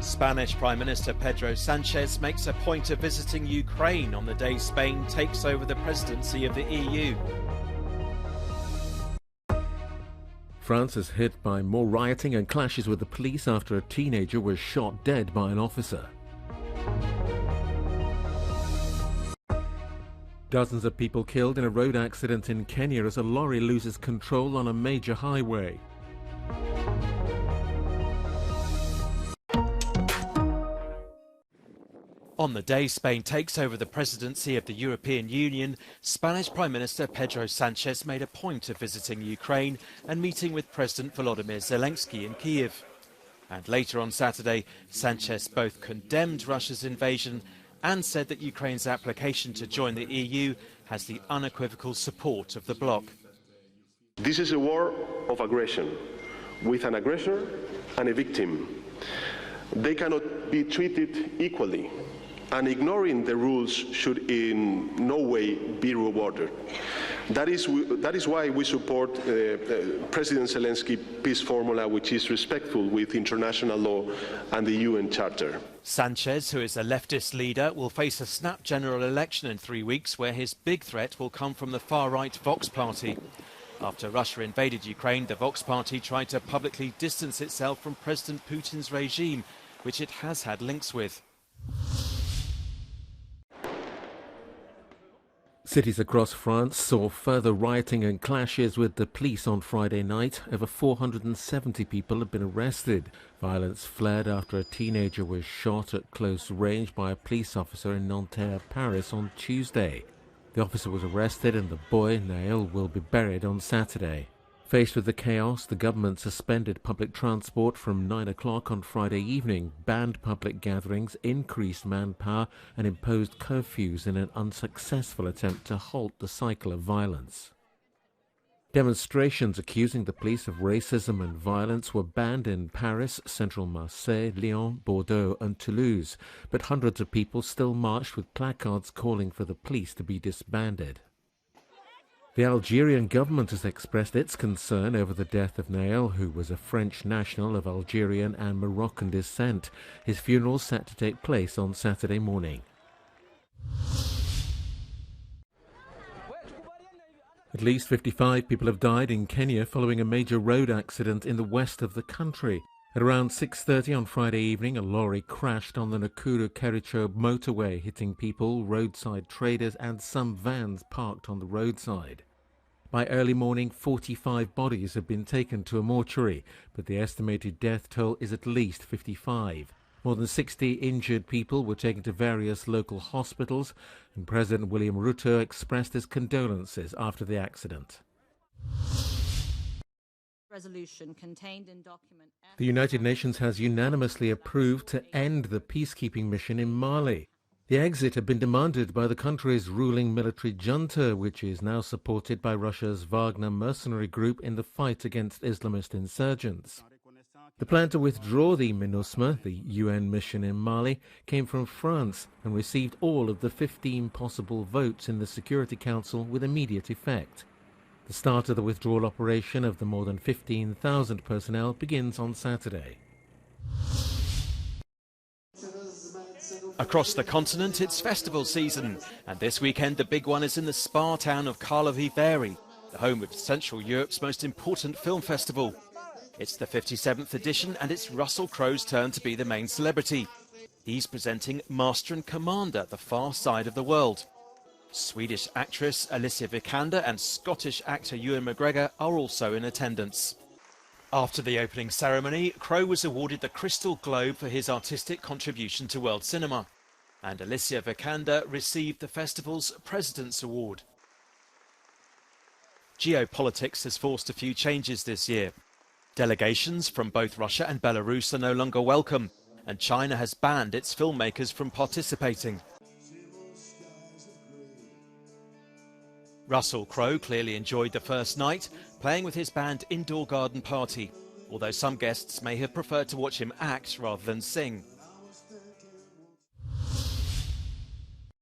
Spanish Prime Minister Pedro Sanchez makes a point of visiting Ukraine on the day Spain takes over the presidency of the EU. France is hit by more rioting and clashes with the police after a teenager was shot dead by an officer. Dozens of people killed in a road accident in Kenya as a lorry loses control on a major highway. On the day Spain takes over the presidency of the European Union, Spanish Prime Minister Pedro Sanchez made a point of visiting Ukraine and meeting with President Volodymyr Zelensky in Kiev. And later on Saturday, Sanchez both condemned Russia's invasion and said that Ukraine's application to join the EU has the unequivocal support of the bloc. This is a war of aggression, with an aggressor and a victim. They cannot be treated equally, and ignoring the rules should in no way be rewarded. That is why we support President Zelensky's peace formula, which is respectful with international law and the UN Charter. Sanchez, who is a leftist leader, will face a snap general election in 3 weeks where his big threat will come from the far-right Vox party. After Russia invaded Ukraine, the Vox party tried to publicly distance itself from President Putin's regime, which it has had links with. Cities across France saw further rioting and clashes with the police on Friday night. Over 470 people have been arrested. Violence flared after a teenager was shot at close range by a police officer in Nanterre, Paris on Tuesday. The officer was arrested and the boy, Naël, will be buried on Saturday. Faced with the chaos, the government suspended public transport from 9 o'clock on Friday evening, banned public gatherings, increased manpower and imposed curfews in an unsuccessful attempt to halt the cycle of violence. Demonstrations accusing the police of racism and violence were banned in Paris, central Marseille, Lyon, Bordeaux and Toulouse, but hundreds of people still marched with placards calling for the police to be disbanded. The Algerian government has expressed its concern over the death of Naël, who was a French national of Algerian and Moroccan descent. His funeral is set to take place on Saturday morning. At least 55 people have died in Kenya following a major road accident in the west of the country. At around 6:30 on Friday evening, a lorry crashed on the Nakuru-Kericho motorway, hitting people, roadside traders and some vans parked on the roadside. By early morning, 45 bodies have been taken to a mortuary, but the estimated death toll is at least 55. More than 60 injured people were taken to various local hospitals, and President William Ruto expressed his condolences after the accident. Resolution contained in document. The United Nations has unanimously approved to end the peacekeeping mission in Mali. The exit had been demanded by the country's ruling military junta, which is now supported by Russia's Wagner mercenary group in the fight against Islamist insurgents. The plan to withdraw the MINUSMA, the UN mission in Mali, came from France and received all of the 15 possible votes in the Security Council with immediate effect. The start of the withdrawal operation of the more than 15,000 personnel begins on Saturday. Across the continent, it's festival season, and this weekend the big one is in the spa town of Karlovy Vary, the home of Central Europe's most important film festival. It's the 57th edition, and it's Russell Crowe's turn to be the main celebrity. He's presenting Master and Commander, The Far Side of the World. Swedish actress Alicia Vikander and Scottish actor Ewan McGregor are also in attendance. After the opening ceremony, Crowe was awarded the Crystal Globe for his artistic contribution to world cinema, and Alicia Vikander received the festival's President's Award. Geopolitics has forced a few changes this year. Delegations from both Russia and Belarus are no longer welcome, and China has banned its filmmakers from participating. Russell Crowe clearly enjoyed the first night, playing with his band Indoor Garden Party, although some guests may have preferred to watch him act rather than sing.